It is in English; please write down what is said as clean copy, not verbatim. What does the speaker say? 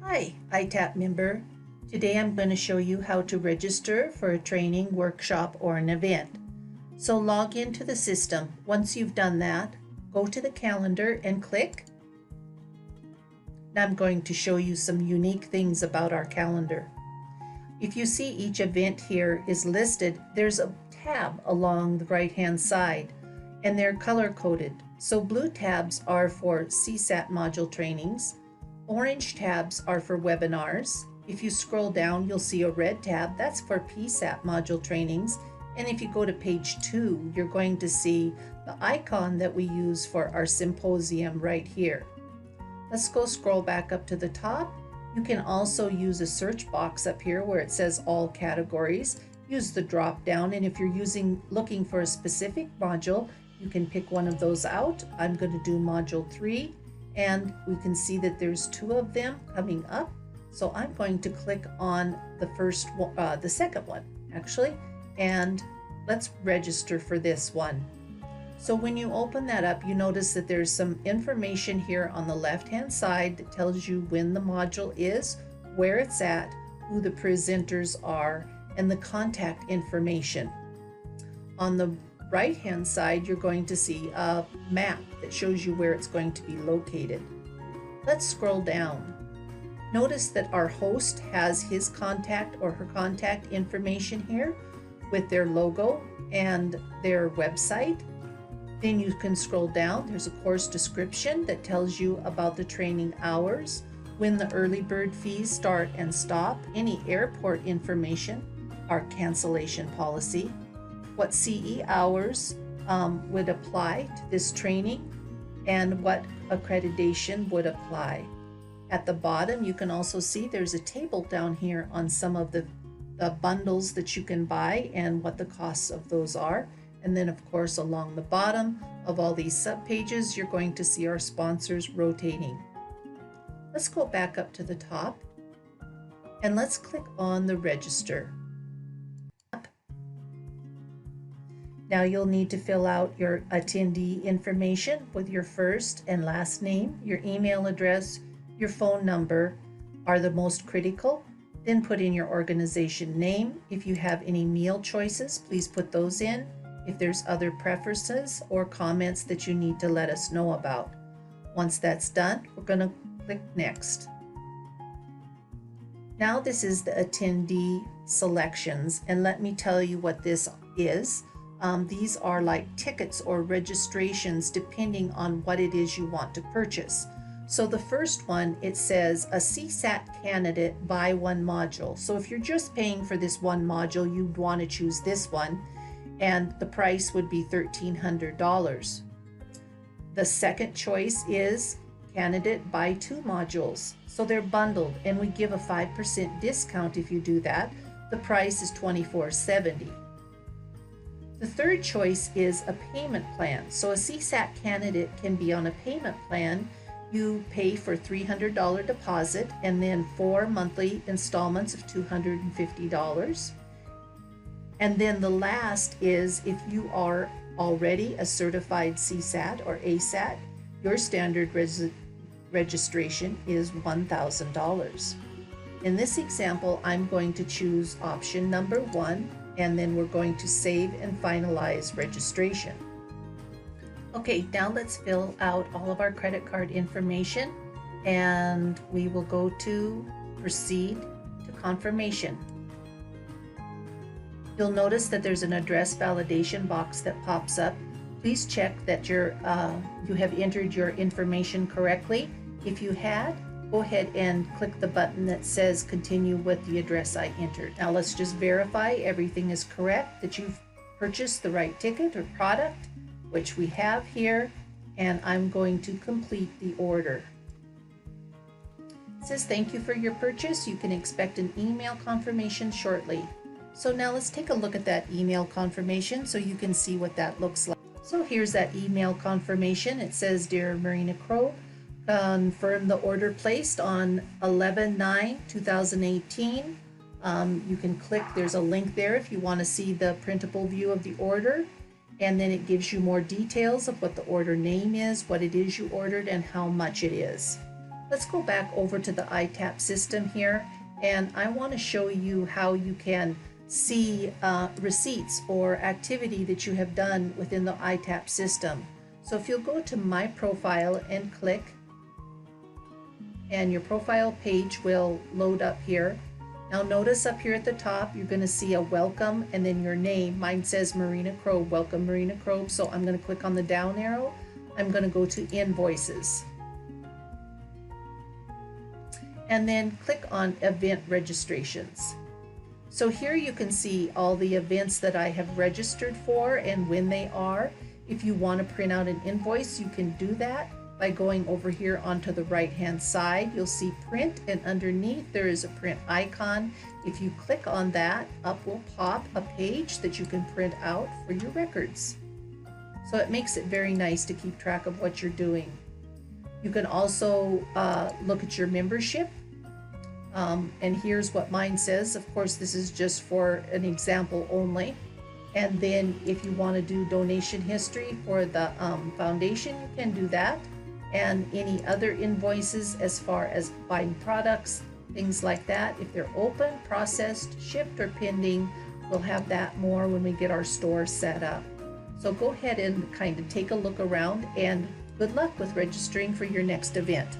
Hi, IITAP member. Today I'm going to show you how to register for a training, workshop, or an event. So log into the system. Once you've done that, go to the calendar and click. Now I'm going to show you some unique things about our calendar. If you see each event here is listed, there's a tab along the right-hand side, and they're color-coded. So blue tabs are for CSAT module trainings. Orange tabs are for webinars. If you scroll down, you'll see a red tab. That's for PSAT module trainings. And if you go to page 2, you're going to see the icon that we use for our symposium right here. Let's go scroll back up to the top. You can also use a search box up here where it says all categories. Use the drop down, and if you're looking for a specific module, you can pick one of those out. I'm going to do module 3. And we can see that there's 2 of them coming up. So I'm going to click on the second one actually, and let's register for this one. So when you open that up, you notice that there's some information here on the left-hand side that tells you when the module is, where it's at, who the presenters are, and the contact information. On the right-hand side, you're going to see a map that shows you where it's going to be located. Let's scroll down. Notice that our host has his contact or her contact information here with their logo and their website. Then you can scroll down. There's a course description that tells you about the training hours, when the early bird fees start and stop, any airport information, our cancellation policy, what CE hours would apply to this training, and what accreditation would apply. At the bottom, you can also see there's a table down here on some of the bundles that you can buy and what the costs of those are. And then, of course, along the bottom of all these subpages, you're going to see our sponsors rotating. Let's go back up to the top and let's click on the register. Now you'll need to fill out your attendee information with your first and last name. Your email address, your phone number are the most critical. Then put in your organization name. If you have any meal choices, please put those in. If there's other preferences or comments that you need to let us know about. Once that's done, we're going to click Next. Now this is the attendee selections, and let me tell you what this is. These are like tickets or registrations depending on what it is you want to purchase. So the first one, it says a CSAT candidate buy one module. So if you're just paying for this one module, you'd want to choose this one, and the price would be $1,300. The second choice is candidate buy 2 modules. So they're bundled, and we give a 5% discount if you do that. The price is $24.70. The third choice is a payment plan. So a CSAT candidate can be on a payment plan. You pay for $300 deposit and then 4 monthly installments of $250. And then the last is if you are already a certified CSAT or ASAT, your standard registration is $1,000. In this example, I'm going to choose option number 1, and then we're going to save and finalize registration. Okay, now let's fill out all of our credit card information, and we will go to proceed to confirmation. You'll notice that there's an address validation box that pops up. Please check that you have entered your information correctly. If you had, go ahead and click the button that says continue with the address I entered. Now let's just verify everything is correct, that you've purchased the right ticket or product, which we have here, and I'm going to complete the order. It says thank you for your purchase. You can expect an email confirmation shortly. So now let's take a look at that email confirmation so you can see what that looks like. So here's that email confirmation. It says, Dear Marina Crow, confirm the order placed on 11/9/2018. You can click, there's a link there if you want to see the printable view of the order, and then it gives you more details of what the order name is, what it is you ordered, and how much it is. Let's go back over to the IITAP system here, and I want to show you how you can see receipts or activity that you have done within the IITAP system. So if you'll go to My Profile and click, and your profile page will load up here. Now notice up here at the top, you're going to see a welcome and then your name. Mine says Marina Kroeb, welcome Marina Kroeb. So I'm going to click on the down arrow. I'm going to go to Invoices. And then click on Event Registrations. So here you can see all the events that I have registered for and when they are. If you want to print out an invoice, you can do that by going over here onto the right hand side. You'll see print, and underneath there is a print icon. If you click on that, up will pop a page that you can print out for your records. So it makes it very nice to keep track of what you're doing. You can also look at your membership. And here's what mine says. Of course, this is just for an example only. And then if you want to do donation history for the foundation, you can do that. And any other invoices as far as buying products, things like that. If they're open, processed, shipped, or pending, we'll have that more when we get our store set up. So go ahead and kind of take a look around, and good luck with registering for your next event.